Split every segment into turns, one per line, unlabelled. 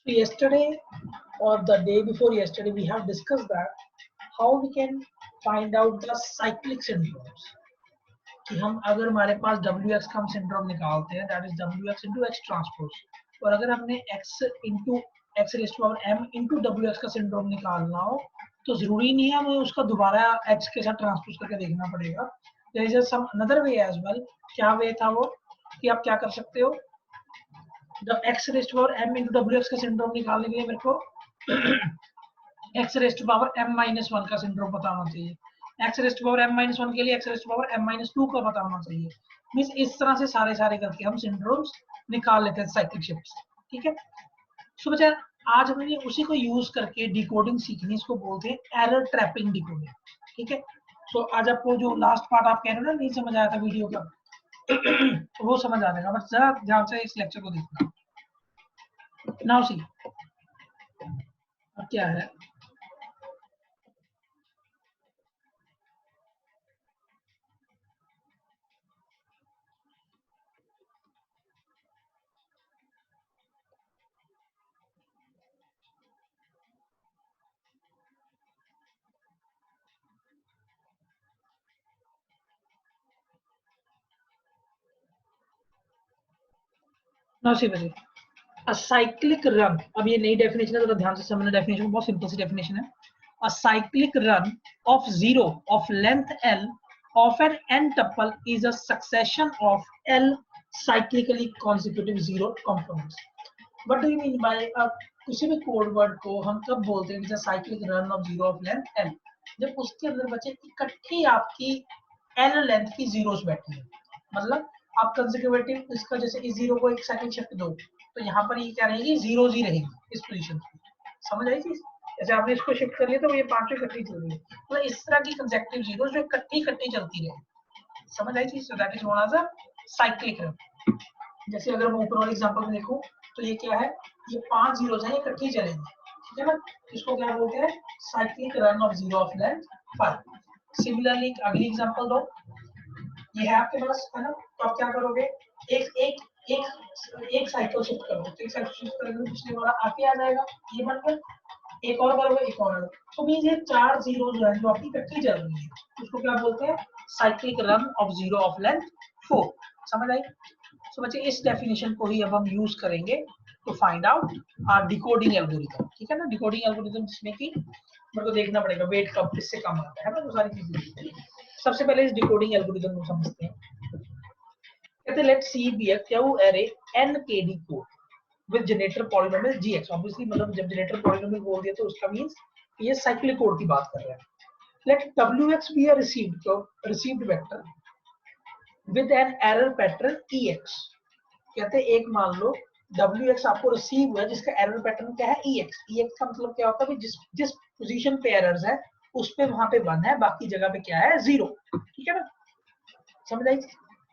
So yesterday or the day before yesterday, we have discussed that how we can find out the cyclic syndromes. कि हम अगर हमारे पास WX का हम syndrome निकालते हैं, that is WX into X transpose, और अगर हमने X into X raised to power M into WX का सिंड्रोम निकालना हो तो जरूरी नहीं है हमें उसका दोबारा X के साथ ट्रांसपोज करके देखना पड़ेगा. There is some another way as well. क्या वे था वो कि आप क्या कर सकते हो, जब X raised to power M into WX का सिंड्रोम निकालने के लिए मेरे को X raised to power M minus 1 का सिंड्रोम पता होना चाहिए. X raised to power M minus 1 के लिए X raised to power M minus 2 का पता होना चाहिए. मींस इस तरह से सारे करके हम सिंड्रोम्स निकाल लेते हैं साइक्लिक शिफ्ट्स. ठीक है. सो बच्चा आज हमने उसी को यूज करके डिकोडिंग सीखनी, इसको बोलते हैं एरर ट्रैपिंग डिकोडिंग. ठीक है. सो आज आपको जो लास्ट पार्ट आप कह रहे हो ना नहीं समझ आया था वीडियो का वो समझ आ जाएगा, बट जरा ध्यान से इस लेक्चर को देखना. नाउ सी अब क्या है. नाउ सी बच्चे A cyclic run, अब ये नई डेफिनेशन है, जरा ध्यान से समझना. डेफिनेशन बहुत सिंपल सी डेफिनेशन है. A cyclic run of zero of length L of an n tuple is a succession of L cyclically consecutive zero components. What do you mean by किसी भी कोड वर्ड को हम कब बोलते हैं cyclic run of zero of length L, जब उसके अंदर बच्चे इकट्ठी आपकी L लेंथ की जीरोस बैठी है. मतलब आप कंसेक्यूटिव इसका जैसे इस जीरो को एक सेकंड शिफ्ट दो तो यहाँ पर ये क्या रहेगी, जीरो ही रहेगी इस पोजीशन पे. समझ आई चीज. जैसे आपने इसको शिफ्ट कर लिया तो ये पांचों इकट्ठी चल रही है. तो इस तरह की कंसेक्यूटिव जीरो जो इकट्ठी चलती रहे. समझ आई चीज. So that is known as a cyclic run. जैसे अगर मैं ऊपर वाले एग्जांपल में देखूं तो ये क्या है, ये 5 जीरोस हैं, इकट्ठी चलेंगी. ठीक है ना. इसको क्या बोलते हैं, cyclic run of zero of length 5. Similarly अगली एग्जांपल दो. ये है आपके पास है ना, तो आप क्या करोगे, एक एक एक एक साइकिल शिफ्ट करोगे. तो एक साइकिल शिफ्ट करोगे पिछले वाला आगे आ जाएगा, ये बनकर एक और करोगे एक और. तो मींस ये 4 जीरो जो है जो आपकी इकट्ठी चल रही है उसको क्या बोलते हैं, cyclic run of zero of length 4. समझ आई. सो बच्चे इस डेफिनेशन को ही अब हम यूज करेंगे to find out decoding algorithm. ठीक है ना. डिकोडिंग एल्गोरिथम जिसमें कि मेरे को देखना पड़ेगा वेट कब किससे कम आता है ना, तो सारी चीजें. सबसे पहले इस डिकोडिंग एल्गोरिथम को समझते हैं. कहते हैं let's see be a q ary nkd code with generator polynomial gx. Obviously मतलब जब जनरेटर पॉलिनोमियल बोल दिया तो उसका मींस ये साइक्लिक कोड की बात कर रहे हैं. Let wx be a received vector with an error pattern ex. कहते हैं एक मान लो wx आपको रिसीव हुआ जिसका एरर पैटर्न क्या है, ex. ex का मतलब क्या होता है, जिस पोजीशन पे एरर्स है उस पे वहां पे 1 है, बाकी जगह पे क्या है, 0. ठीक है ना. समझ आई.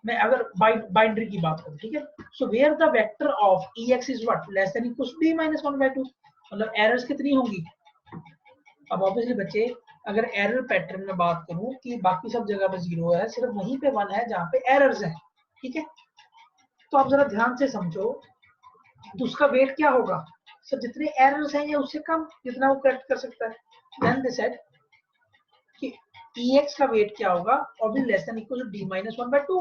मैं अगर बाइनरी की बात करूं, ठीक है. So where the vector of ex is what less than equals b minus 1/2. मतलब एरर्स कितनी होंगी. अब ऑब्वियसली बच्चे अगर एरर पैटर्न में बात करूं कि बाकी सब जगह पे 0 है, सिर्फ वहीं पे 1 है जहां पे एरर्स है. ठीक है. तो आप जरा ध्यान से समझो, तो उसका वेट क्या होगा, सर जितने एरर्स हैं या उससे कम जितना वो करेक्ट कर सकता है. देन दे सेड कि ex का वेट क्या होगा, obviously less than equal to d minus 1/2,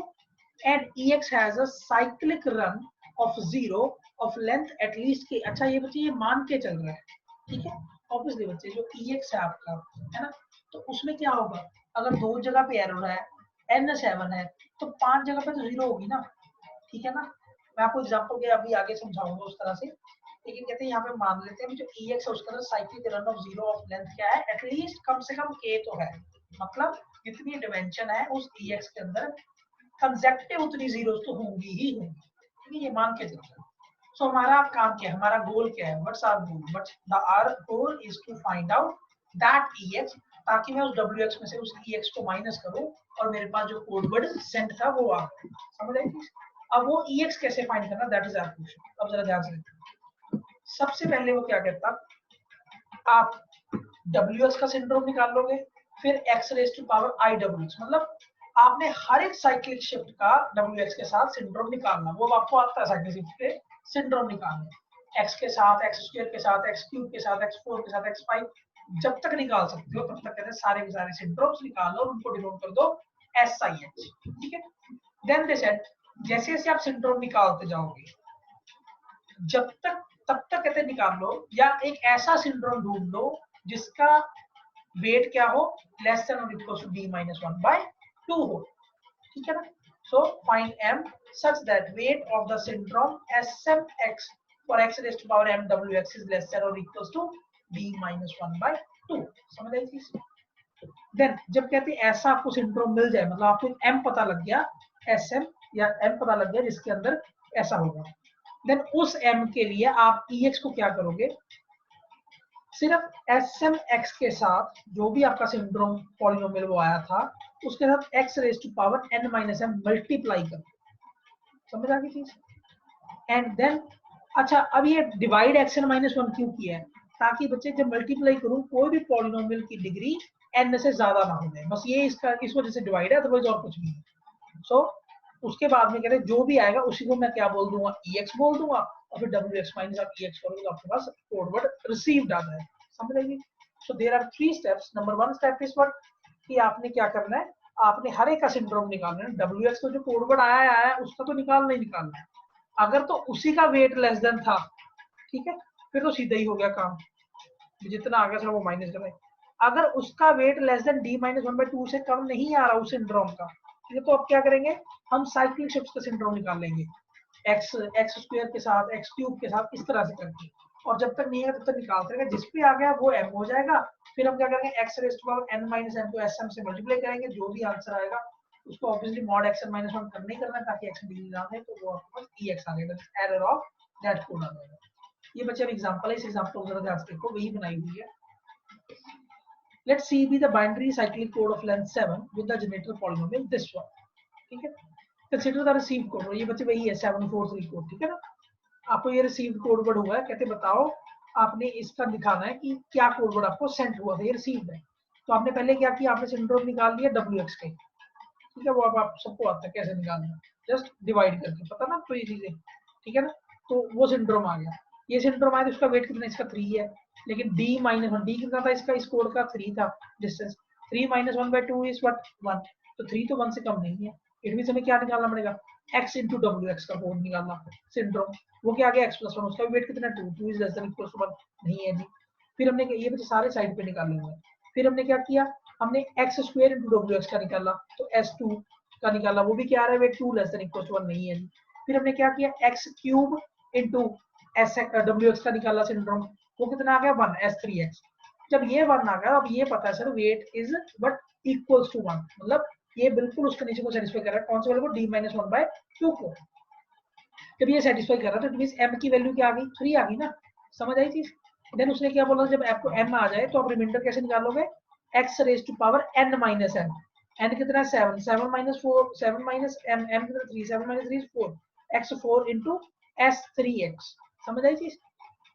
and ex has a cyclic run of 0 of length at least के. अच्छा ये बच्चे ये मान के चल रहा है. ठीक है. ऑब्वियसली बच्चे जो ex है आपका है ना, तो उसमें क्या होगा, अगर 2 जगह पे एरर है, n 7 है, तो 5 जगह पे तो 0 होगी ना. ठीक है ना. मैं आपको एग्जांपल के अभी आगे समझाऊंगा उस तरह से, लेकिन कहते हैं यहाँ पे मान लेते हैं जो ex है उसका cyclic run of 0 of length क्या है, एटलीस्ट कम से कम k तो है. मतलब जितनी डिमेंशन है उस ex के अंदर कंसेक्टिव उतनी जीरोस तो होंगी ही होंगी. ठीक है. ये मान के चलते हैं. सो हमारा काम क्या है, हमारा गोल क्या है, what's our goal, what's the our goal is to find out that ex, ताकि मैं उस wx में से उस ex को माइनस करूं और मेरे पास जो कोड वर्ड सेंड था वो आ गया. समझ आई. अब वो ex कैसे फाइंड करना, दैट इज आवर क्वेश्चन. अब जरा ध्यान से देखिए. सबसे पहले वो क्या करता, आप wx का सिंड्रोम निकाल लोगे, फिर x raise to power i wx. मतलब आपने हर एक साइक्लिक शिफ्ट का wx के साथ सिंड्रोम निकालना, वो आपको आता है साइक्लिक शिफ्ट के सिंड्रोम निकालना. x के साथ, x स्क्वायर के साथ, x क्यूब के साथ, x4 के साथ, x5 जब तक निकाल सकते हो तब तक कहते हैं सारे के सारे सिंड्रोम्स निकालो और उनको डिनोट कर दो SIH, ठीक है। देन दे सेड जैसे जैसे आप सिंड्रोम निकालते जाओगे जब तक तब तक कहते निकाल लो, या एक ऐसा सिंड्रोम ढूंढ लो जिसका वेट क्या हो, लेस देन और इक्वल टू d-1/2 हो, ठीक है ना। So find m such that weight of the syndrome SMX for x raised to power MWX is less than or equals to d-1/2। समझ आई चीज। देन जब कहते हैं ऐसा आपको सिंड्रोम मिल जाए, मतलब आपको m पता लग गया, SM या m पता लग गया जिसके अंदर ऐसा होगा, देन उस m के लिए आप EX को क्या करोगे, सिर्फ SMX के साथ जो भी आपका सिंड्रोम पॉलिनोमियल वो आया था उसके साथ x raise to power n-m multiply कर, समझ आ गई चीज। एंड देन अच्छा अब ये डिवाइड xn-1 क्यों किया है, ताकि बच्चे जब मल्टीप्लाई करूं कोई भी पॉलिनोमियल की डिग्री n से ज्यादा ना हो जाए, बस ये इसका इस वजह से डिवाइड है, अदरवाइज और कुछ नहीं है। सो उसके बाद में कहते हैं जो भी आएगा उसी को मैं क्या बोल दूंगा, EX बोल दूंगा, और फिर WX माइनस आप EX करोगे तो आपके पास कोड वर्ड रिसीव्ड आता है, समझ आएगी। So there are 3 steps. Number 1 step is what, कि आपने क्या करना है, आपने हर एक का सिंड्रोम निकालना है, WX को जो कोड वर्ड आया है उसका तो निकालना ही निकालना है, अगर तो उसी का वेट लेस देन था, ठीक है, फिर तो सीधा ही हो गया काम, जितना आ गया सर वो माइनस करें। अगर उसका वेट लेस देन d-1/2 से कम नहीं आ रहा उस सिंड्रोम का, तो अब क्या करेंगे, हम साइक्लिक शिफ्ट का सिंड्रोम निकाल लेंगे, x स्क्वायर के साथ, x क्यूब के साथ, इस तरह से करके, और जब तक नहीं है तब तक निकालते रहेंगे, जिस पे आ गया वो m हो जाएगा। फिर हम क्या करेंगे, x raise to power n-m को sm से मल्टीप्लाई करेंगे, जो भी आंसर आएगा उसको ऑब्वियसली मॉड xn-1 करना ही करना है, ताकि x डिग्री ना हो, तो वो आपके पास EX आ जाएगा, एरर ऑफ दैट कोड आ जाएगा। ये बच्चे अब एग्जांपल है, इस एग्जांपल को जरा ध्यान से देखो, वही बनाई हुई है। Let's see be the binary cyclic code of length 7 with the generator polynomial this one, ठीक है। Consider the received code, ये बच्चे वही है 743 कोड, ठीक है ना। आपको ये रिसीव्ड कोड वर्ड हुआ है, कहते बताओ आपने इसका दिखाना है कि क्या कोड वर्ड आपको सेंड हुआ था, ये रिसीव्ड है। तो आपने पहले क्या किया, आपने सिंड्रोम निकाल लिया WX के, ठीक है, वो अब आप सबको आता है कैसे निकालना, जस्ट डिवाइड करके, पता ना आपको ये चीजें, ठीक है ना। तो वो सिंड्रोम आ गया, ये सिंड्रोम आया तो उसका वेट कितना, इसका 3 है, लेकिन d-1, d कितना था इसका, इस कोड का 3 था डिस्टेंस, 3-1/2 इज व्हाट 1, तो 3 तो 1 से कम नहीं है, इट मींस हमें क्या निकालना पड़ेगा, x into WX का कोड निकालना, सिंड्रोम वो क्या आ गया x+1, उसका वेट कितना 2 is less than equal to 1 नहीं है जी। फिर हमने ये बच्चे सारे साइड पे निकाल लेंगे, फिर हमने क्या किया, हमने x स्क्वायर into WX का निकाला, तो S2 का निकाला, वो भी क्या आ रहा है, weight 2 less than equal to 1 नहीं है। फिर हमने क्या किया, x क्यूब into WX का निकाला सिंड्रोम, वो कितना आ गया 1 S3x। जब ये 1 आ गया, अब ये पता है sir weight is but equals to 1, मतलब ये बिल्कुल उस कंडीशन को सेटिस्फाई कर रहा है, कौन से वाले को, d-1/2 को। जब ये सेटिस्फाई कर रहा है तो मींस m की वैल्यू क्या आ गई, 3 आ गई ना, समझ आई चीज। देन उसने क्या बोला, जब आपको m आ जाए तो आप रिमाइंडर कैसे निकालोगे, x raise to power n-m, n कितना है 7, 7 minus 4, 7 minus m, m कितना 3, 7 minus 3 is 4, x4 into s3x, समझ आई चीज।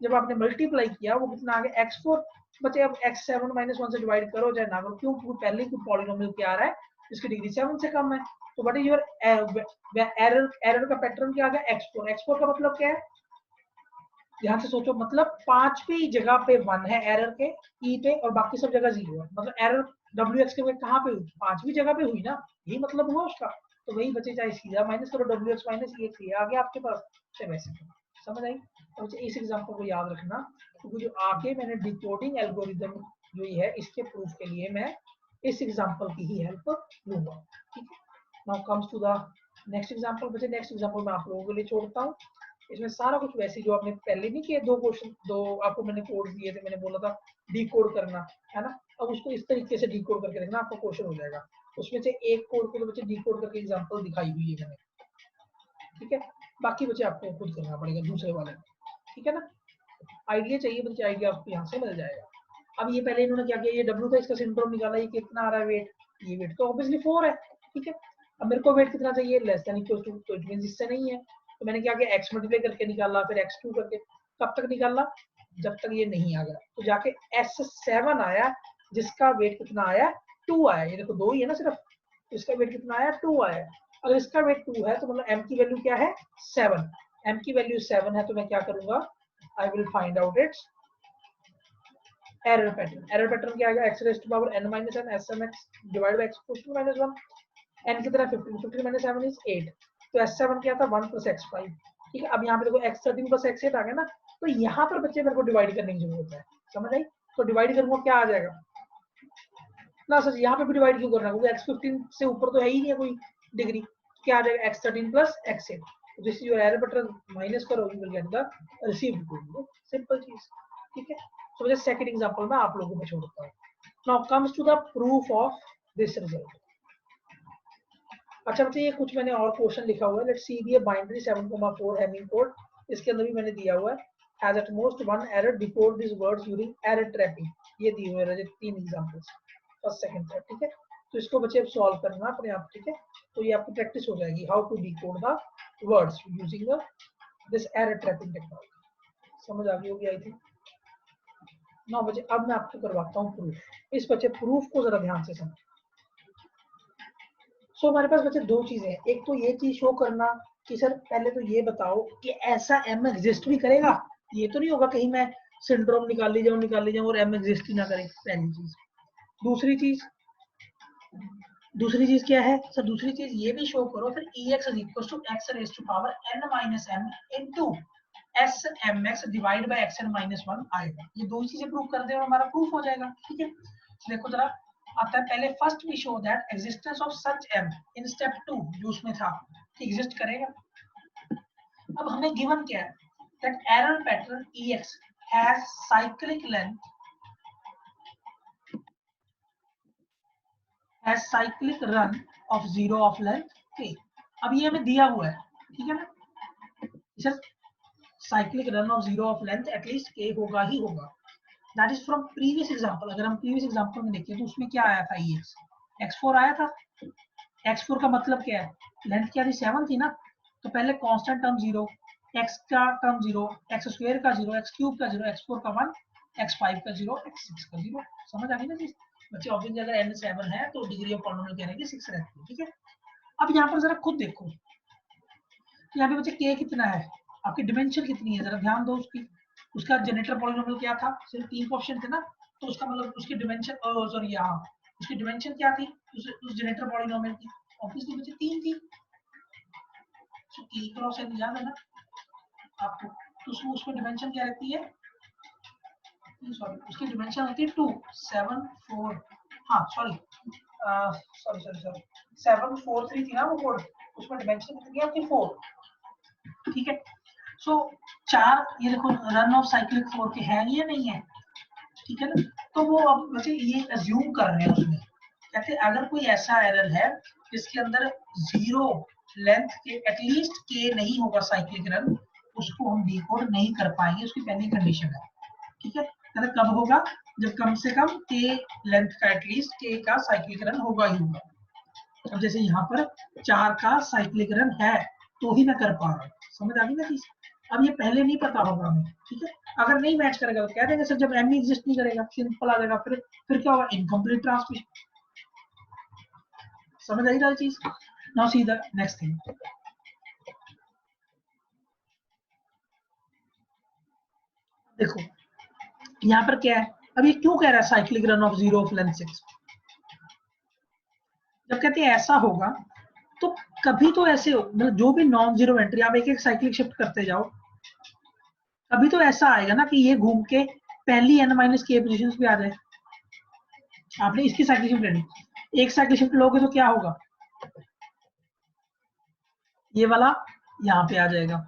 जब आपने मल्टीप्लाई किया वो कितना आ गया x4, बचे अब x7 - 1 से डिवाइड करो चाहे ना करो, क्यों, पहले ही पॉलिनोमियल क्या आ रहा है जिसकी डिग्री 7 से कम है, तो व्हाट इज योर एरर का पैटर्न क्या आ गया, x4, x4 का मतलब क्या है, ध्यान से सोचो, मतलब 5वीं जगह पे 1 है एरर के ई पे और बाकी सब जगह 0 है, मतलब एरर WX के कहां पे हुई, 5वीं जगह पे हुई ना, यही मतलब हुआ उसका। तो वही बचे, चाहे सीधा माइनस करो WX माइनस EX, ये आ गया आपके पास, चाहे वैसे समझ आई। तो इस एग्जांपल को याद रखना, क्योंकि जो आगे मैंने डिकोडिंग एल्गोरिथम जो ये है इसके प्रूफ के लिए मैं इस एग्जांपल की ही हेल्प लूंगा, ठीक है। Now comes to the next example, बच्चे नेक्स्ट एग्जांपल मैं आप लोगों के लिए छोड़ता हूँ, इसमें सारा कुछ वैसे जो आपने पहले नहीं किए, 2 क्वेश्चन, 2 आपको मैंने कोड दिए थे, मैंने बोला था डिकोड करना है ना, अब उसको इस तरीके से डिकोड करके देखना, आपका क्वेश्चन हो जाएगा। उसमें से एक कोड को तो बच्चे डिकोड करके एग्जांपल दिखाई हुई है मैंने, ठीक है, बाकी बच्चे आपको खुद करना पड़ेगा दूसरे वाले, ठीक है ना। आइडिया चाहिए बच्चे, आइडिया आपको यहाँ से मिल जाएगा। अब ये पहले इन्होंने क्या किया, ये W का इसका सिंड्रोम निकाला, ये कितना आ रहा है वेट, ये वेट तो ऑब्वियसली 4 है, ठीक है। अब मेरे को वेट कितना चाहिए, लेस देन इक्वल टू, तो इट मींस इससे नहीं है, तो मैंने क्या किया, x मल्टीप्लाई करके निकाला, फिर x2 करके, कब तक निकाला, जब तक ये नहीं आ गया, तो जाके S7 आया जिसका वेट कितना आया, 2 आया, ये देखो 2 ही है ना सिर्फ, इसका वेट कितना आया, 2 आया। अगर इसका वेट 2 है तो मतलब m की वैल्यू क्या है, 7, m की वैल्यू 7 है, तो मैं क्या करूंगा, I will find out its error pattern. Error pattern क्या आएगा? x raised to power n minus n smx divided by x to the minus 1. n कितना 15, 15 minus 7 is 8. तो s7 क्या था? 1 plus x5. ठीक है, अब यहाँ पे देखो x13 plus x8 आ गया ना, तो यहाँ पर बच्चे मेरे को डिवाइड करने की जरूरत है, समझ आई? तो डिवाइड करूंगा क्या आ जाएगा ना सर, यहाँ पे भी डिवाइड क्यों करना, क्योंकि x15 से ऊपर तो है ही नहीं है कोई डिग्री, क्या आ जाएगा? x13 plus x8. This is your error pattern, minus करो, you will get the received value. Simple चीज, ठीक है. तो मुझे सेकंड एग्जांपल में आप लोगों को छोड़ता हूँ. Now comes to the proof of this result. अच्छा बच्चे, ये कुछ मैंने और क्वेश्चन लिखा हुआ है. Let's see the binary 7,4 Hamming code. इसके अंदर भी मैंने दिया हुआ है has at most one error decode this words using error trapping. ये दिए हुए हैं तीन एग्जांपल्स, फर्स्ट सेकंड थर्ड, ठीक है. तो इसको बच्चे अब सॉल्व करना अपने आप, ठीक है. तो ये आपकी प्रैक्टिस हो जाएगी, how to decode the words using this error trapping technology. समझ आ गई होगी आई थिंक. ना बच्चे, अब मैं आपको करवाता हूँ प्रूफ. इस बच्चे प्रूफ को जरा ध्यान से समझ. सो हमारे पास बच्चे दो चीजें हैं. एक तो ये चीज शो करना कि सर पहले तो ये बताओ कि ऐसा एम एग्जिस्ट भी करेगा. ये तो नहीं होगा कहीं मैं सिंड्रोम निकाल ली जाऊं और एम एग्जिस्ट ही ना करे, पहली चीज. दूसरी चीज क्या है सर? दूसरी चीज ये भी शो करो फिर ex is equals to x raised to power n minus m into smx divide by xn minus 1 आएगा. ये दो ही चीजें प्रूव कर दे और हमारा प्रूफ हो जाएगा, ठीक है. देखो जरा आता है पहले, first we show that existence of such m in step 2 जो उसमें था एग्जिस्ट करेगा. अब हमें गिवन क्या है? That error pattern ex has cyclic length has cyclic run of 0 of length k. अब ये हमें दिया हुआ है, ठीक है ना. cyclic run of 0 of length at least k होगा ही होगा. That is from previous example. अगर हम previous example में देखें तो उसमें क्या आया था? ex x4 आया था. x4 का मतलब क्या है? लेंथ क्या थी? 7 थी ना. तो पहले कांस्टेंट टर्म 0, x का टर्म 0, x स्क्वायर का 0, x क्यूब का 0, x4 का 1, x5 का 0, x6 का 0. समझ आ गई ना चीज बच्चे? ऑब्वियसली अगर n 7 है तो डिग्री ऑफ पॉलिनोमियल क्या रहेगी? 6 रहती है, ठीक है. अब यहाँ पर जरा खुद देखो, यहाँ पे बच्चे k कितना है, आपकी डिमेंशन कितनी है, जरा ध्यान दो उसकी. उसका जनरेटर पॉलिनोमियल क्या था? सिर्फ 3 कोएफिशिएंट थे ना, तो उसका मतलब उसकी डिमेंशन, सॉरी यहाँ उसकी डिमेंशन क्या थी उस जनरेटर पॉलिनोमियल की? ऑब्वियसली बच्चे 3 थी. सो k क्रॉस n याद है ना आपको? तो उसमें डिमेंशन क्या रहती है? सॉरी, उसकी डिमेंशन होती है 2 7 4, हाँ सॉरी 7 4 3 थी ना वो कोड. उसमें डिमेंशन कितनी है आपकी? 4, ठीक है. सो 4, ये देखो रन ऑफ साइक्लिक 4 के है या नहीं है, ठीक है ना. तो वो अब बच्चे ये अज्यूम कर रहे हैं उसमें, कहते हैं अगर कोई ऐसा एरर है जिसके अंदर 0 लेंथ के एटलीस्ट k नहीं होगा साइक्लिक रन, उसको हम डिकोड नहीं कर पाएंगे. उसकी पहली कंडीशन है, ठीक है. कहते कब होगा? जब कम से कम k लेंथ का एटलीस्ट k का साइक्लिक रन होगा ही होगा. अब जैसे यहाँ पर 4 का साइक्लिक रन है तो ही मैं कर पा रहा हूँ. समझ आ गई ना चीज? अब ये पहले नहीं पता होगा हमें, ठीक है. अगर नहीं मैच करेगा तो कह देंगे सर जब m एग्जिस्ट नहीं करेगा, सिंपल आ जाएगा. फिर क्या होगा? Incomplete transmission. समझ आई रही चीज? Now see the next thing. देखो यहाँ पर क्या है? अब ये क्यों कह रहा है cyclic run of 0 of length 6? जब कहते हैं ऐसा होगा तो कभी तो ऐसे हो, मतलब जो भी नॉन जीरो एंट्री आप एक एक साइक्लिक शिफ्ट करते जाओ, कभी तो ऐसा आएगा ना कि ये घूम के पहली n माइनस के पोजीशन पे आ जाए. आपने इसकी साइक्लिक शिफ्ट लेनी, एक साइक्लिक शिफ्ट लोगे तो क्या होगा? ये वाला यहाँ पे आ जाएगा.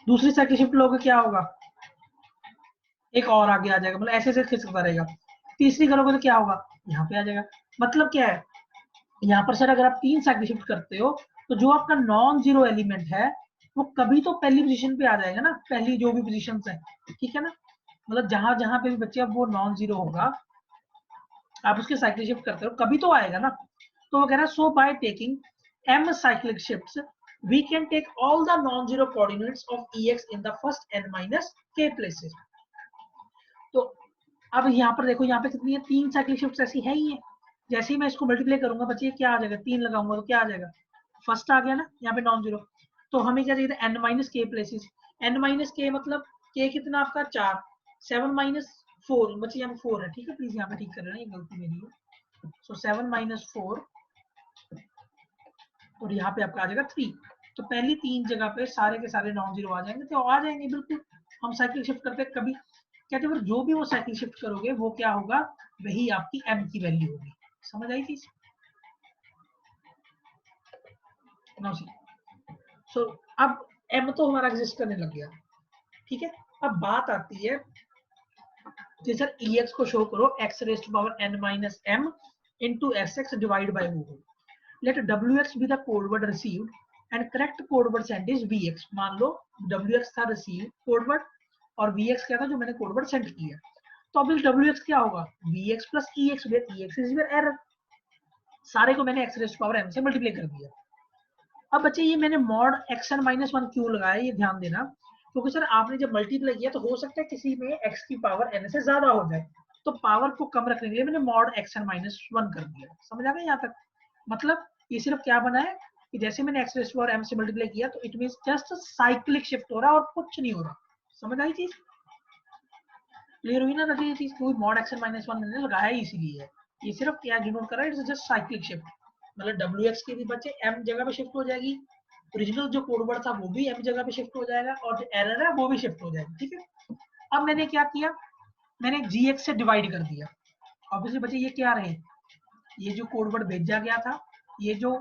दूसरी साइक्लिक शिफ्ट लोगे क्या होगा? एक और आगे आ जाएगा. मतलब ऐसे ऐसे खिसकता रहेगा. तीसरी करोगे तो क्या होगा? यहाँ पे आ जाएगा. मतलब क्या है यहाँ पर सर? अगर आप 3 साइक्लिक शिफ्ट करते हो तो जो आपका नॉन जीरो एलिमेंट है वो कभी तो पहली पोजीशन पे आ जाएगा ना, पहली जो भी पोजीशंस है, ठीक है ना. मतलब जहां जहां पे भी बच्चे अब वो नॉन जीरो होगा आप उसके साइक्लिक शिफ्ट करते हो कभी तो आएगा ना. तो वो कह रहा है so by taking m cyclic shifts we can take all the non-zero coordinates of ex in the first n minus k places. तो अब यहाँ पर देखो, यहाँ पे कितनी है? 3 साइक्लिक शिफ्ट्स ऐसी है ही है. जैसे ही मैं इसको मल्टीप्लाई करूंगा बच्चे क्या आ जाएगा? 3 लगाऊंगा तो क्या आ जाएगा? फर्स्ट आ गया ना यहाँ पे नॉन जीरो. तो हमें क्या चाहिए था? n माइनस के प्लेसेस. n माइनस के मतलब k कितना आपका 4, 7 माइनस 4, बच्चे यहाँ पे 4 है, ठीक है, प्लीज यहाँ पे ठीक कर लेना, ये गलती मेरी है। सो 7 माइनस 4 और यहाँ पे आपका आ जाएगा 3। तो पहली 3 जगह पे सारे के सारे नॉन जीरो आ जाएंगे, तो आ जाएंगे बिल्कुल। हम साइकिल शिफ्ट करते कभी कहते हैं जो भी वो साइकिल शिफ्ट करोगे वो क्या होगा, वही आपकी m की वैल्यू होगी। समझ आई चीज? सो अब m तो हमारा एग्जिस्ट करने लग गया, ठीक है। अब बात आती है कि सर ex को शो करो x raised to power n minus m into sx divided by वो। Let wx be the code word received and correct code word sent is vx। मान लो wx था रिसीव कोड वर्ड और vx क्या था जो मैंने code word send किया, तो अब wx क्या होगा, vx plus ex, where ex is your error। सारे को मैंने x raised to power m से मल्टीप्लाई कर दिया। अब बच्चे ये मैंने मॉड xn माइनस 1 क्यों लगाया, ये ध्यान देना, क्योंकि सर आपने जब मल्टीप्लाई किया तो हो सकता है किसी में x की पावर n से ज्यादा हो जाए, तो पावर को कम रखने के लिए मैंने मॉड xn माइनस 1 कर दिया। समझ आ गया यहाँ तक? मतलब ये सिर्फ क्या बना है कि जैसे मैंने x raise to power m से मल्टीप्लाई किया तो it means just cyclic shift हो रहा है और कुछ नहीं हो रहा। समझ आई चीज? क्लियर हुई ना ये चीज? कोई मॉड xn माइनस 1 मैंने लगाया ही इसीलिए है, ये सिर्फ क्या डिनोट कर रहा है, इट्स जस्ट साइक्लिक शिफ्ट। मतलब wx की भी बच्चे m जगह पे शिफ्ट हो जाएगी, ओरिजिनल जो कोड वर्ड था वो भी m जगह पे शिफ्ट हो जाएगा और जो एरर है वो भी शिफ्ट हो जाएगी, ठीक है। अब मैंने क्या किया, मैंने gx से डिवाइड कर दिया। ऑब्वियसली बच्चे ये क्या रहे, ये जो कोड वर्ड भेजा गया था, ये जो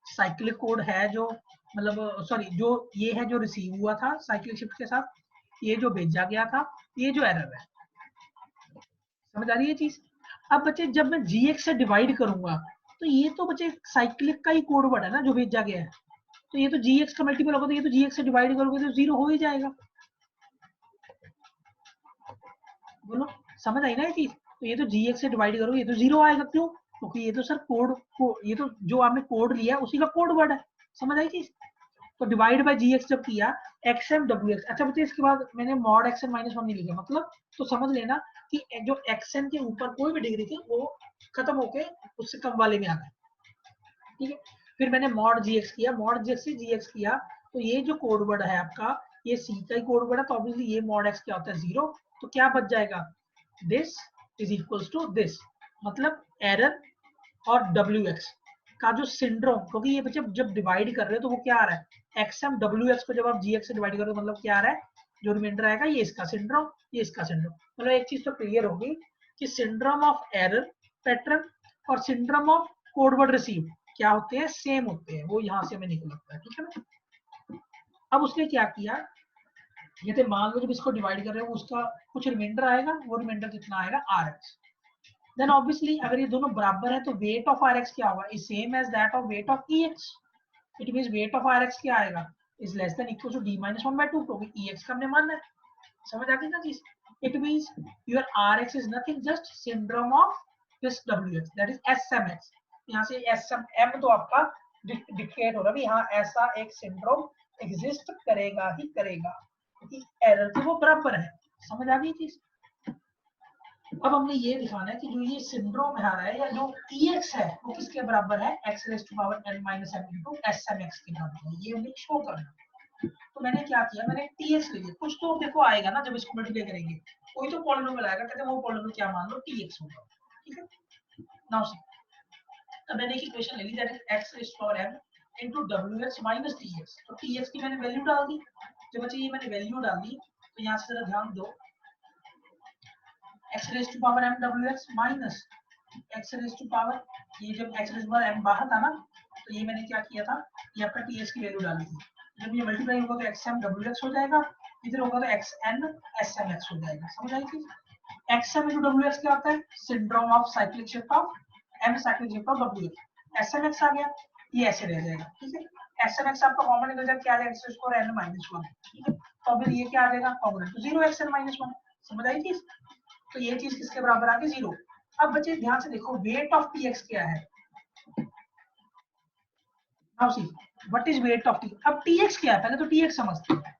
साइक्लिक कोड है जो मतलब सॉरी जो ये है जो रिसीव हुआ था साइक्लिक शिफ्ट के साथ, ये जो भेजा गया था, ये जो एरर है। समझ आ रही है चीज? अब बच्चे जब मैं gx से डिवाइड करूंगा तो ये तो बच्चे साइक्लिक का ही कोड वर्ड है ना जो भेजा गया है, तो ये तो gx का मल्टीपल होगा, तो ये तो gx से डिवाइड करोगे तो 0 हो ही जाएगा। बोलो समझ आई ना ये चीज? तो ये तो gx से डिवाइड करोगे ये तो 0 आएगा, क्यों? क्योंकि ये तो सर कोड को ये तो जो आपने कोड लिया उसी का कोड वर्ड है। समझ आई चीज? तो डिवाइड बाय gx जब किया xm wx, अच्छा बच्चे इसके बाद मैंने मॉड xn माइनस 1 नहीं लिखा, मतलब तो समझ लेना कि जो xn के ऊपर कोई भी डिग्री थी वो खत्म होके उससे कम वाले में आ गए, ठीक है। फिर मैंने मॉड gx किया, मॉड gx से gx किया, तो ये जो कोड वर्ड है आपका ये c का ही कोड वर्ड है, तो ऑब्वियसली ये मॉड x क्या होता है 0, तो क्या बच जाएगा, this is equals to this, मतलब एरर और wx का जो सिंड्रोम, क्योंकि ये बच्चे जब डिवाइड कर रहे हो तो वो क्या आ रहा है, xm wx को जब आप gx से डिवाइड करो मतलब क्या आ रहा है, जो रिमाइंडर आएगा ये इसका सिंड्रोम, ये इसका सिंड्रोम। मतलब एक चीज तो क्लियर होगी कि सिंड्रोम ऑफ एरर पैटर्न और syndrome of code word receive क्या होते हैं, सेम होते हैं, वो यहाँ से हमें निकल लगता है, ठीक है ना। अब उसने क्या किया, ये मान लो जब इसको डिवाइड कर रहे हो उसका कुछ रिमाइंडर आएगा, वो रिमाइंडर कितना आएगा rx, देन ऑब्वियसली अगर ये दोनों बराबर है तो वेट ऑफ rx क्या होगा, is same as that of weight of ex। It means weight of rx क्या आएगा, is less than equal to d minus 1 by 2, क्योंकि ex का हमने मानना है। समझ आ गई ना चीज? It means your rx is nothing just syndrome of this wx, that is smx। यहाँ से m तो आपका डिक्लेयर हो रहा है, हाँ ऐसा एक सिंड्रोम एग्जिस्ट करेगा ही करेगा, क्योंकि एरर तो वो बराबर है। समझ आ गई चीज? अब हमने ये दिखाना है कि जो ये सिंड्रोम आ रहा है या जो ex है वो किसके बराबर है, x raised to power n minus m into smx के बराबर है, ये हमें शो करना। तो मैंने क्या किया, मैंने tx ले लिया, कुछ तो देखो आएगा ना जब इसको मल्टीप्लाई करेंगे, कोई तो पॉलिनोमियल आएगा, कहते हैं वो पॉलिनोमियल क्या मान लो tx होगा, ठीक है। नाउ सी, अब मैंने एक इक्वेशन ले ली that is x raised to power m into wx minus tx, तो tx की मैंने वैल्यू डाल दी। जब बच्चे ये मैंने वैल्यू डाल दी तो यहाँ से जरा ध्यान दो, x raised to power m wx minus x raised to power, ये जब x raised to power m बाहर था ना तो ये मैंने क्या किया था, ये आपका ts की वैल्यू डाली थी, जब ये मल्टीप्लाई होगा तो xm wx हो जाएगा, इधर होगा तो xn smx हो जाएगा। समझ आई थी? xm into wx क्या होता है, syndrome of cyclic shift of m cyclic shift of wx, smx आ गया, ये ऐसे रह जाएगा, ठीक है। smx आपका कॉमन निकल जाएगा, क्या आ जाएगा x raised to power n minus 1, ठीक है। तो फिर ये क्या आ जाएगा कॉमन, तो 0 xn minus 1। समझ आई चीज? तो ये चीज किसके बराबर आ गई, 0। अब बच्चे ध्यान से देखो वेट ऑफ tx क्या है, now see what is weight of t। अब tx क्या है, पहले तो tx समझते हैं,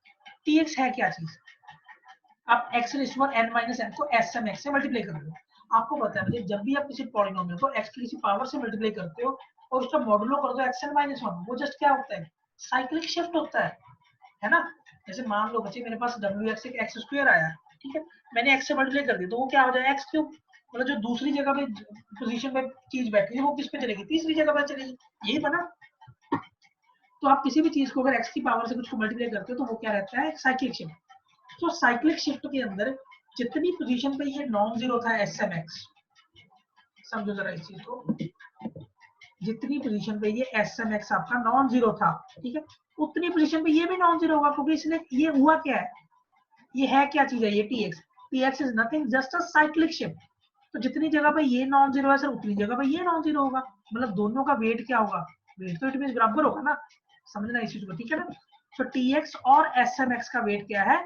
tx है क्या चीज, आप x raise to power n minus n को smx से मल्टीप्लाई कर दो। आपको पता है जब भी आप किसी पॉलिनोमियल को x की किसी पावर से मल्टीप्लाई करते हो और उसका मॉडुलो कर दो xn माइनस 1, वो जस्ट क्या होता है, साइक्लिक शिफ्ट होता है। है ना। जैसे मान लो बच्चे मेरे पास WX एक x स्क्वायर आया, ठीक है, मैंने x से मल्टीप्लाई कर दिया तो वो क्या हो जाएगा x क्यूब, मतलब जो दूसरी जगह पे पोजीशन पे चीज बैठी है वो किस पे चलेगी, तीसरी जगह पे चलेगी, यही बना। तो आप किसी भी चीज को अगर x की पावर से कुछ को मल्टीप्लाई करते हो तो वो क्या रहता है, साइक्लिक शिफ्ट। तो साइक्लिक शिफ्ट के अंदर जितनी पोजीशन पे ये नॉन जीरो था SMX, समझो जरा इस चीज को, जितनी पोजीशन पे ये SMX आपका नॉन जीरो था, ठीक है, उतनी पोजीशन पे ये भी नॉन जीरो होगा, क्योंकि इसलिए ये हुआ क्या है, ये है क्या चीज है, ये TX is nothing just a cyclic shift. तो जितनी जगह पे ये नॉन जीरो है सर उतनी जगह पे ये नॉन जीरो होगा, मतलब दोनों का वेट क्या होगा, वेट तो इट मींस बराबर होगा ना, समझना इस चीज को, ठीक है ना। तो TX और SMX का वेट क्या है,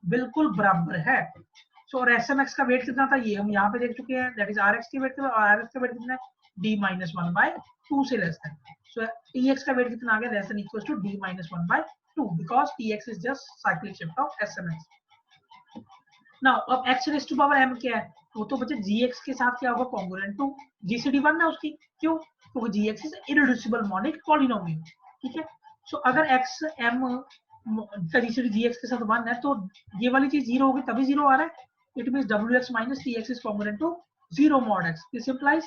बिल्कुल बराबर है। सो और SMX का वेट कितना था ये हम यहाँ पे देख चुके हैं, दैट इज RX के वेट, और RX का वेट कितना है, D-1/2 से लेस देन। सो TX का वेट कितना आ गया, less than equals to D-1/2 because TX is just cyclic shift of SMX। Now अब x raise to power m क्या है, वो तो बच्चे gx के साथ क्या होगा, कॉन्ग्रुएंट टू GCD 1 है उसकी, क्यों, क्योंकि gx इज इररेड्यूसिबल मॉनिक पॉलिनोमियल, ठीक है। सो अगर x m का GCD gx के साथ 1 है तो ये वाली चीज 0 होगी, तभी 0 आ रहा है, it means wx minus tx is congruent to 0 mod x, this implies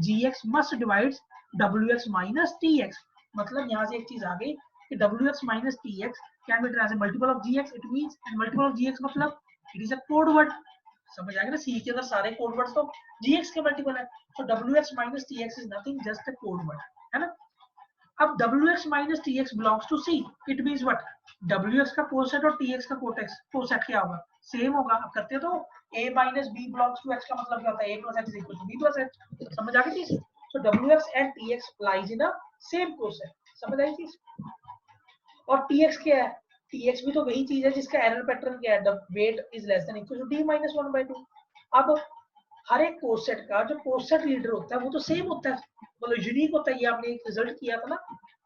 gx must divides wx minus tx। मतलब यहाँ से एक चीज आ गई कि wx minus tx can be written as a multiple of gx, it means and multiple of gx मतलब it is a code word, समझ आ गया ना, सी के अंदर सारे कोड वर्ड्स तो gx के मल्टीपल है, तो wx minus tx is nothing just a code word, है ना। अब wx minus tx belongs to c, it means what, wx का कोसेट और tx का कोसेट क्या होगा, सेम होगा। अब करते तो a minus b belongs to x का मतलब क्या होता है, a plus x is equal to b plus x, समझ आ गई चीज। so wx and tx lies in a same coset, समझ आई चीज। और tx क्या है, tx भी तो वही चीज है जिसका एरर पैटर्न क्या है, weight is less than equal to d-1/2। अब हर एक कोसेट का जो कोसेट लीडर होता है वो तो सेम होता है, मतलब यूनिक होता है, ये आपने एक रिजल्ट किया था ना,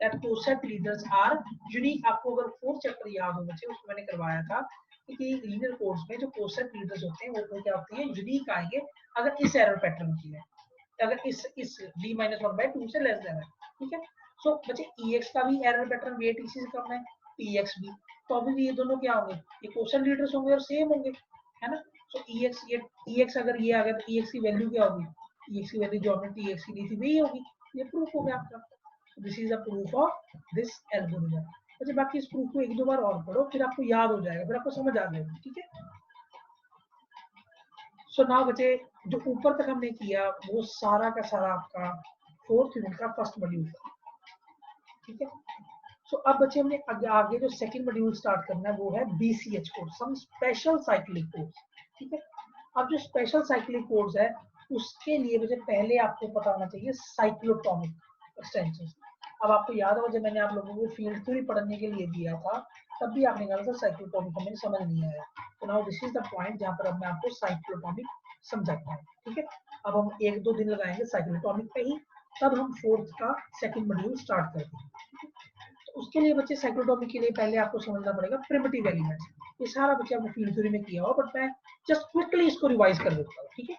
that coset leaders are unique. आपको अगर 4th चैप्टर याद हो बच्चे, उसमें मैंने करवाया था कि लीनियर कोड्स में जो कोसेट लीडर्स होते हैं वो क्या होते हैं, यूनिक आएंगे अगर इस एरर पैटर्न की है, अगर इस d-1/2 से लेस देन है, ठीक है। सो बच्चे ex का भी एरर पैटर्न वेट इसी से कम है, tx भी, तो अभी ये दोनों क्या होंगे, ये क्वेश्चन लीडर्स होंगे और सेम होंगे, है ना। सो ex ये ex अगर ये आ गया तो ex की वैल्यू क्या होगी, ex की वैल्यू जो हमने tx की ली थी वही होगी, ये प्रूफ हो गया आपका। This is the proof of this algorithm. अच्छा बाकी इस प्रूफ को एक दो बार और पढ़ो, फिर आपको याद हो जाएगा, फिर आपको समझ आ जाएगी, ठीक है। सो नाउ बच्चे जो ऊपर तक हमने किया वो सारा का सारा आपका 4th यूनिट का फर्स्ट मॉड्यूल था, ठीक है। सो अब बच्चे हमने आगे जो सेकंड मॉड्यूल स्टार्ट करना है वो है BCH codes, some special cyclic codes, ठीक है। अब जो स्पेशल साइक्लिक कोर्स है उसके लिए मुझे पहले आपको पता होना चाहिए साइक्लोटॉमिक एक्सटेंशन। अब आपको याद होगा जब मैंने आप लोगों को फील्ड थ्योरी पढ़ने के लिए दिया था तब भी आपने कहा था साइक्लोटॉमिक हमें समझ नहीं आया, तो now this is the point जहां पर अब मैं आपको साइक्लोटॉमिक समझाता हूँ, ठीक है। अब हम 1-2 दिन लगाएंगे साइक्लोटॉमिक पे ही, तब हम 4th का सेकंड मॉड्यूल स्टार्ट करते हैं। तो उसके लिए बच्चे साइक्लोटॉमिक के लिए पहले आपको समझना पड़ेगा प्रिमिटिव एलिमेंट्स, ये सारा बच्चे आपने फील्ड थ्योरी में किया हो, बट मैं जस्ट क्विकली इसको रिवाइज कर देता हूँ, ठीक है।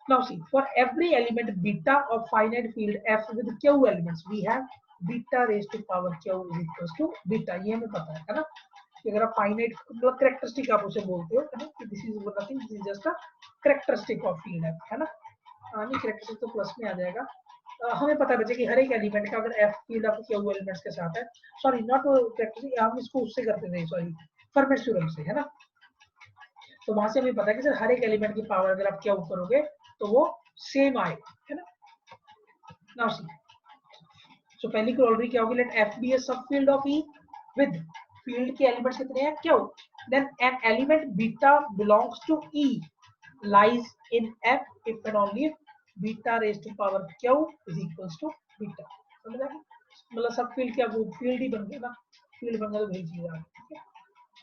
Now see, for every element beta of finite field f with q elements, we have beta raised to power q is equals to beta, ये हमें पता है ना, कि अगर आप फाइनाइट मतलब कैरेक्टरिस्टिक आप उसे बोलते हो, है ना, कि this is nothing, this is just a characteristic of field है ना। नहीं कैरेक्टरिस्टिक तो प्लस में आ जाएगा। हमें पता है बच्चे कि हर एक एलिमेंट का अगर f फील्ड आपको q एलिमेंट्स के साथ है, सॉरी नॉट कैरेक्टरिस्टिक, हम इसको उससे करते थे, सॉरी फर्मेट थ्योरम से, है ना। तो वहां से हमें पता है कि सर हर एक एलिमेंट की पावर अगर आप क्या करोगे तो वो सेम आएगा, है ना। नाउ सी, सो पहली क्रोलरी क्या होगी, let f be a subfield of e with field के एलिमेंट्स कितने हैं, q, then an element beta belongs to e lies in f if and only if beta raised to power q is equals to beta, समझ आ गया, मतलब सब field क्या वो field ही बन गया ना, फील्ड बन गया तो वही चीज आ गई, ठीक है।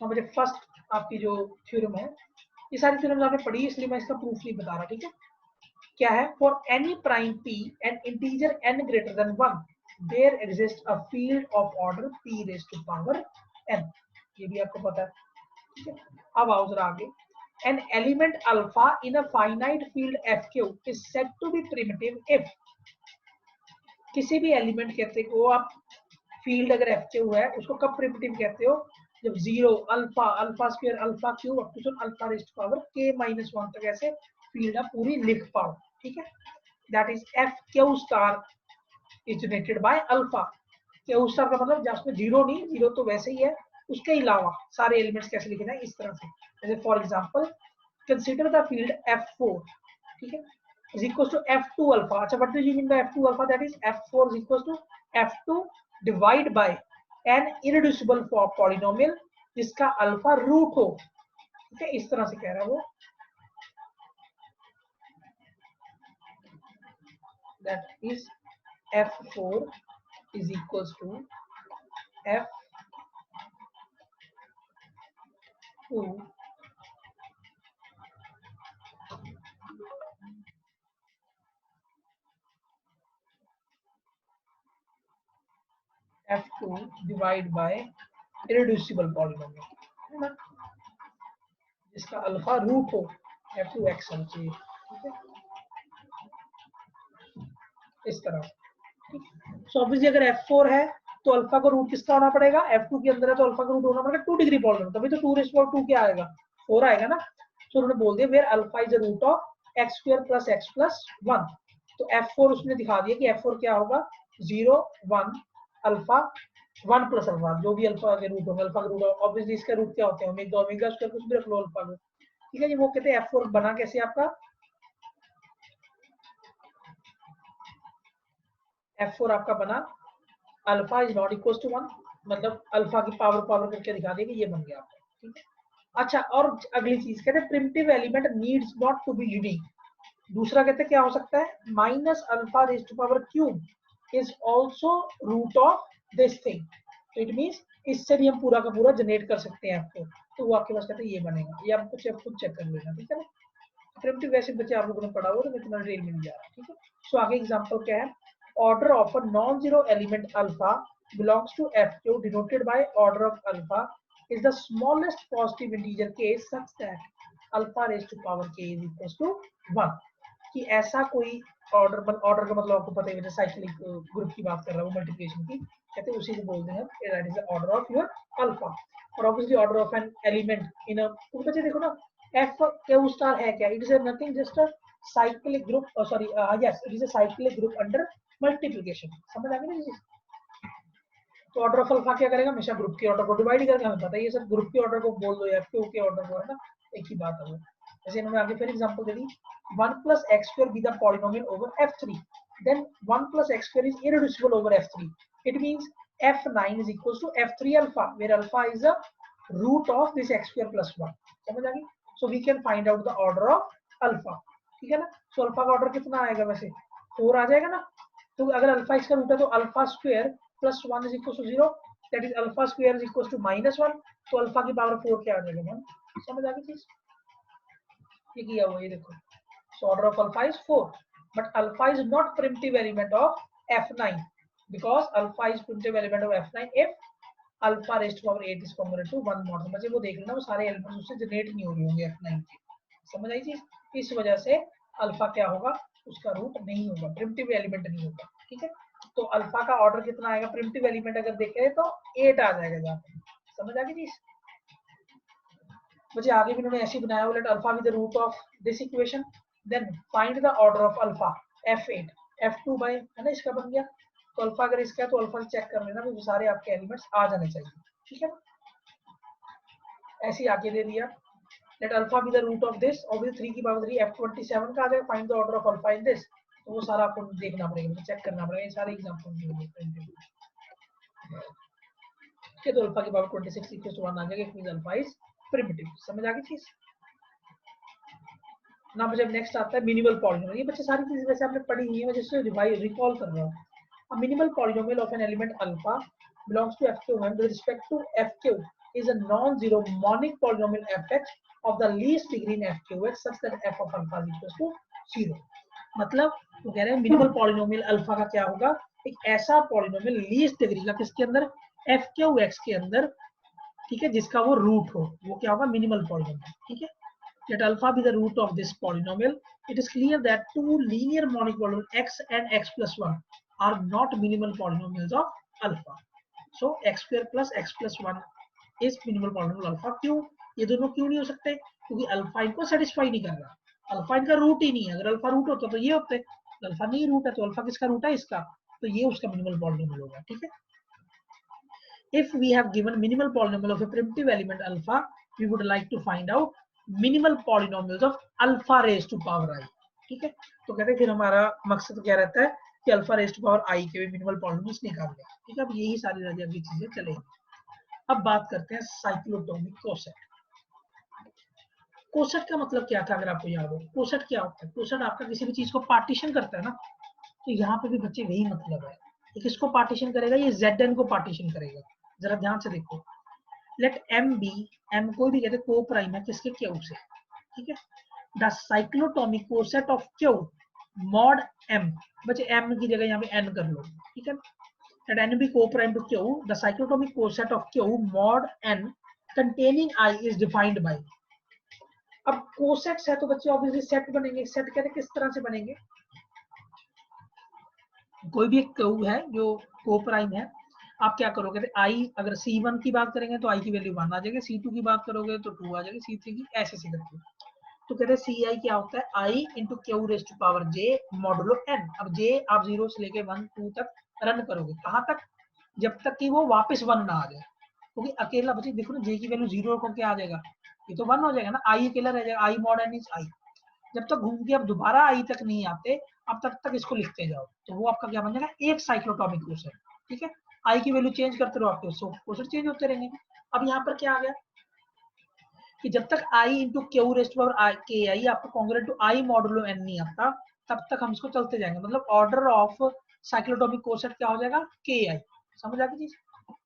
हाँ मुझे फर्स्ट आपकी जो थ्योरम है, ये सारी थ्योरम आपने पढ़ी इसलिए मैं इसका प्रूफ नहीं बता रहा, ठीक है। क्या है, for any prime p and integer n greater than 1 there exist a field of order p raised to power n, ये भी आपको पता है, ठीक है। अब आओ जरा आगे, an element alpha in a finite field fq is said to be primitive if किसी भी एलिमेंट कहते को आप फील्ड अगर एफ क्यू है उसको कब प्रिमिटिव कहते हो, जब 0 alpha alpha square alpha cube up to alpha raised to power k-1 तक ऐसे फील्ड आप पूरी लिख पाओ, ठीक है। That is F Q star is generated by alpha. Q star का मतलब जब उसमें जीरो नहीं, जीरो तो वैसे ही है, उसके अलावा सारे एलिमेंट्स कैसे लिखना है इस तरह से। जैसे for example consider the field f4, ठीक है, is equals to f2 alpha. अच्छा, what do you mean by f2 alpha? That is f4 is equals to f2 divide by an irreducible polynomial जिसका अल्फा रूट हो, ठीक है, इस तरह से कह रहा है वो। That is f4 is equals to f2 f2 divide by irreducible polynomial, है ना, जिसका अल्फा रूट हो f2 x होना चाहिए, ठीक है, इस तरह। सो ऑब्वियसली अगर f4 है तो अल्फा का रूट किसका होना पड़ेगा, f2 के अंदर है तो अल्फा का रूट होना पड़ेगा 2 डिग्री पॉलिनोमियल, तभी तो 2 रेज़ टू 2 क्या आएगा, 4 आएगा ना। तो उन्होंने बोल दिया where alpha is the root of x square plus x plus 1। तो f4 उसने दिखा दिया कि f4 क्या होगा, 0 1 अल्फा 1 प्लस अल्फा, जो भी अल्फा के रूट होगा, अल्फा का रूट ऑब्वियसली इसका रूट क्या होते हैं, ओमेगा, ओमेगा स्क्वायर कुछ भी रख लो अल्फा को, ठीक है जी। वो कहते हैं f4 बना कैसे आपका, f4 आपका बना alpha is not equal to 1, मतलब अल्फा की पावर पावर करके दिखा देंगे, ये बन गया आपका, ठीक है। अच्छा, और अगली चीज कहते हैं primitive element needs not to be unique. दूसरा कहते हैं क्या हो सकता है, minus alpha raised to power cube is also root of this thing. तो इट मींस इससे भी हम पूरा का पूरा जनरेट कर सकते हैं आपको, तो वो आपके पास कहते हैं ये बनेगा, ये आप कुछ खुद चेक कर लेना, ठीक है ना। प्रिमिटिव वैसे बच्चे आप लोगों ने पढ़ा हुआ, तो मैं इतना डिटेल में नहीं जा रहा, ठीक है। सो आगे एग्जांपल क्या है, order of a non-zero element alpha belongs to F denoted by order of alpha is the smallest positive integer case such that alpha raised to power k is equals to 1। कि ऐसा कोई order, order का मतलब आपको पता ही है, cyclic group की बात कर रहा हूँ, मल्टीप्लिकेशन की, कहते हैं उसी को बोलते हैं that is the order of your alpha. और obviously order of an element in a, तो बच्चे देखो ना एफ क्यू स्टार है क्या, it is nothing just a cyclic group, sorry yes it is a cyclic group under multiplication, समझ आ गई ना। तो ऑर्डर ऑफ अल्फा क्या करेगा, हमेशा ग्रुप के ऑर्डर को डिवाइड करके, हमें पता है ये सब ग्रुप के ऑर्डर को बोल दो या क्यू के ऑर्डर को, है ना, एक ही बात है वो। जैसे इन्होंने आगे फिर example they the, 1 plus x square be the polynomial over f3, then 1 plus x square is irreducible over f3, it means f9 is equals to f3 alpha where alpha is a root of this x square plus 1, समझ आ गई। so we can find out the order of alpha, ठीक है ना। so alpha का order कितना आएगा, वैसे 4 आ जाएगा ना। तो अगर अल्फा इसका रूट है तो alpha square plus 1 is equal to 0, that is alpha square is equal to -1, तो अल्फा की पावर 4 क्या आ जाएगा 1, समझ आ गई चीज, ये किया हुआ, ये देखो। So order of alpha is 4, but alpha is not primitive element of f9 because alpha is primitive element of f9 if alpha raised to power 8 is congruent to 1 mod। समझे, वो देख लेना वो सारे एलिमेंट्स उससे जनरेट नहीं हो रहे होंगे f9 के, समझ आई चीज। इस वजह से अल्फा क्या होगा, उसका रूट नहीं होगा, प्रिमिटिव एलिमेंट नहीं होगा, ठीक है। तो अल्फा का ऑर्डर कितना आएगा, प्रिमिटिव एलिमेंट अगर देखें तो 8 आ जाएगा जहाँ पे, समझ आ गई चीज। मुझे आगे भी उन्होंने ऐसे ही बनाया, let alpha with the root of this equation, then find the order of alpha f8 f2 by, है ना, इसका बन गया। तो अल्फा अगर इसका है तो अल्फा चेक कर लेना, तो सारे आपके एलिमेंट्स आ जाने चाहिए, ठीक है ना। ऐसे ही आगे दे दिया, let alpha be the root of this, obviously 3 की पावर 3 f27 का आ जाएगा, find the order of alpha in this, तो वो सारा आपको देखना पड़ेगा, चेक करना पड़ेगा, ये सारे एग्जांपल दिए के। तो अल्फा की पावर 26 इक्वल्स टू 1 आ जाएगा, it means alpha is primitive, समझ आ गई चीज ना। जब नेक्स्ट आता है मिनिमल पॉलिनोमियल, ये बच्चे सारी चीजें वैसे आपने पढ़ी हुई है, मैं जैसे रिकॉल कर रहा हूँ। A minimal polynomial of an element alpha belongs to Fq when with respect to Fq is a non-zero monic polynomial fx of the least degree in Fqx such that f of alpha is equals to 0। मतलब वो कह रहे हैं minimal polynomial alpha का क्या होगा, एक ऐसा पॉलिनोमियल लीस्ट डिग्री का किसके अंदर, Fqx के अंदर, ठीक है, जिसका वो रूट हो, वो क्या होगा, मिनिमल पॉलिनोमियल, ठीक है। Let alpha be the root of this polynomial. It is clear that two linear monic polynomials x and x plus 1 are not minimal polynomials of alpha. So x square plus x plus 1 is minimal polynomial alpha. क्यों? ये दोनों क्यों नहीं हो सकते? क्योंकि alpha इनको satisfy नहीं कर रहा, अल्फा इनका रूट ही नहीं है। अगर अल्फा रूट होता तो ये होते, अल्फा नहीं रूट है तो अल्फा किसका रूट है? इसका, तो ये उसका मिनिमल पॉलिनोमियल होगा। ठीक है, if we have given minimal polynomial of a primitive element alpha, we would like to find out minimal polynomials of alpha raised to power I। ठीक है, तो कहते हैं फिर हमारा मकसद क्या रहता है कि alpha raised to power i के भी मिनिमल पॉलिनोमियल्स निकालने। ठीक है, अब यही सारी आगे चीजें चलेंगी। अब बात करते हैं साइक्लोटोमिक कोसेट। कोसेट का मतलब क्या था? अगर आपको याद हो, कोसेट क्या होता है? कोसेट आपका किसी भी चीज को पार्टीशन करता है ना, तो यहाँ पे भी बच्चे वही मतलब है। ये किसको पार्टीशन करेगा? ये Zn को पार्टीशन करेगा। जरा ध्यान से देखो, लेट m बी, m कोई भी कहते को प्राइम है किसके? क्यू से। ठीक है, the cyclotomic coset of Q mod m, बच्चे m की जगह यहाँ पे n कर लो। ठीक है, let n be co-prime to q, the cyclotomic coset of q mod n containing I is defined by। अब कोसेट्स है तो बच्चे ऑब्वियसली सेट बनेंगे। सेट कहते किस तरह से बनेंगे? कोई भी एक क्यू है जो को प्राइम है, आप क्या करोगे? आई, अगर C1 की बात करेंगे तो आई की वैल्यू 1 आ जाएगी, C2 की बात करोगे तो 2 आ जाएगी, C3 की ऐसे से करके। तो कहते हैं सी आई क्या होता है? I into Q raise to power J modulo N. अब जे आप 0 से लेके 1 2 तक रन करोगे, कहां तक? जब तक कि वो वापस 1 ना आ जाए। क्योंकि अकेला बच्चे देखो ना, जे की वैल्यू 0 को क्या आ जाएगा? ये तो 1 हो जाएगा ना, आई अकेला रह जाएगा, आई मॉड एन इज आई। जब तक घूम के अब दोबारा आई तक नहीं आते, अब तक इसको लिखते जाओ, तो वो आपका क्या बन जाएगा? एक साइक्लोटॉमिक कोसेट। ठीक है, आई की वैल्यू चेंज करते रहो, आपके कोसेट चेंज होते रहेंगे। अब यहाँ पर क्या आ गया कि जब तक i into q raised power i के आई आपको congruent to i modulo n नहीं आता, तब तक हम इसको चलते जाएंगे। मतलब ऑर्डर ऑफ साइक्लोटॉमिक कोसेट क्या हो जाएगा? के आई। समझ आ गई चीज?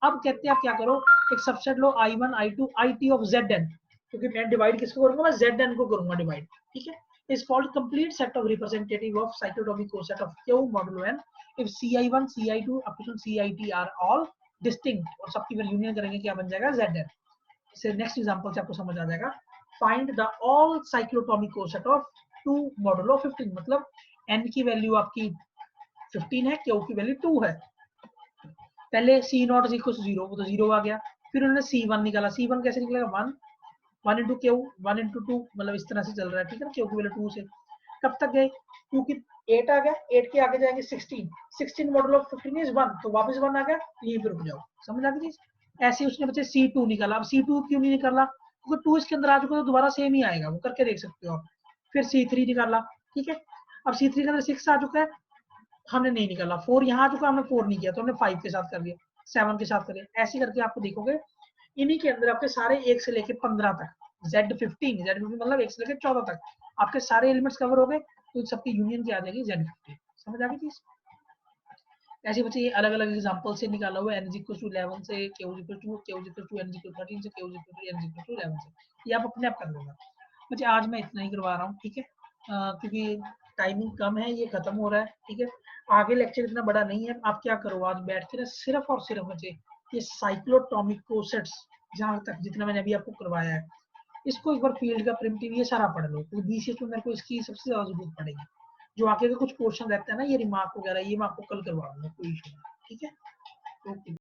अब कहते हैं आप क्या करो, एक subset low I1 I2 IT of Zn, क्योंकि मैं डिवाइड किसको करूंगा? मैं Zn को करूंगा डिवाइड। ठीक है, is called complete set of representative of cyclotomic coset of Q modulo n if Ci1 Ci2 up to Cit are all distinct, और सबकी वैल्यू यूनियन करेंगे, क्या बन जाएगा? Zn। इससे नेक्स्ट एग्जांपल से आपको समझ आ जाएगा। Find the all cyclotomic coset of 2 modulo 15, मतलब n की वैल्यू आपकी 15 है, Q की वैल्यू 2 है। पहले C not is equal to 0, वो तो 0 आ गया। फिर उन्होंने C1 निकाला, C1 कैसे निकलेगा? 1 1 इंटू क्यू, 1 इंटू 2, मतलब इस तरह से चल रहा है। ठीक है ना, क्यू की वैल्यू 2 से कब तक गए? क्योंकि 8 आ गया, 8 के आगे जाएंगे 16, 16 मॉडल ऑफ 15 इज 1, तो वापस 1 आ गया, यहीं पे रुक जाओ। समझ आ गई चीज? ऐसे उसने बच्चे C2 निकाला। अब C2 क्यों नहीं निकाला? क्योंकि 2 इसके अंदर आ चुका, तो दोबारा सेम ही आएगा, वो करके देख सकते हो आप। फिर C3 निकाला। ठीक है, अब C3 के अंदर 6 आ चुका है, हमने नहीं निकाला। 4 यहाँ आ चुका, हमने 4 नहीं किया, तो हमने 5 के साथ कर लिया, 7 के साथ कर लिया। ऐसे करके आपको देखोगे इन्हीं के अंदर आपके सारे 1 से लेके 15 तक, Z15 मतलब 1 से लेके 14 तक आपके सारे एलिमेंट्स कवर हो गए, तो सबकी यूनियन क्या आ जाएगी? Z15। समझ आ गई चीज? ऐसे बच्चे ये अलग अलग एग्जांपल से निकाला हुआ है, n 11 से q 2, q 2, n 13 से q 3, n 11 से, ये आप अपने आप कर लेना। बच्चे आज मैं इतना ही करवा रहा हूँ। ठीक है, क्योंकि टाइमिंग कम है, ये खत्म हो रहा है। ठीक है, आगे लेक्चर इतना बड़ा नहीं है। आप क्या करो, आज बैठ के ना सिर्फ और सिर्फ बच्चे ये साइक्लोटोमिक कोसेट्स जहां तक जितना मैंने अभी आपको करवाया है, इसको एक बार फील्ड का प्रिमिटिव ये सारा पढ़ लो, क्योंकि बीसीएस में मेरे को इसकी सबसे ज्यादा जरूरत पड़ेगी। जो आगे के कुछ क्वेश्चन रहते हैं ना, ये रिमार्क वगैरह, ये मैं आपको कल करवा दूंगा, कोई इशू नहीं। ठीक है, ओके।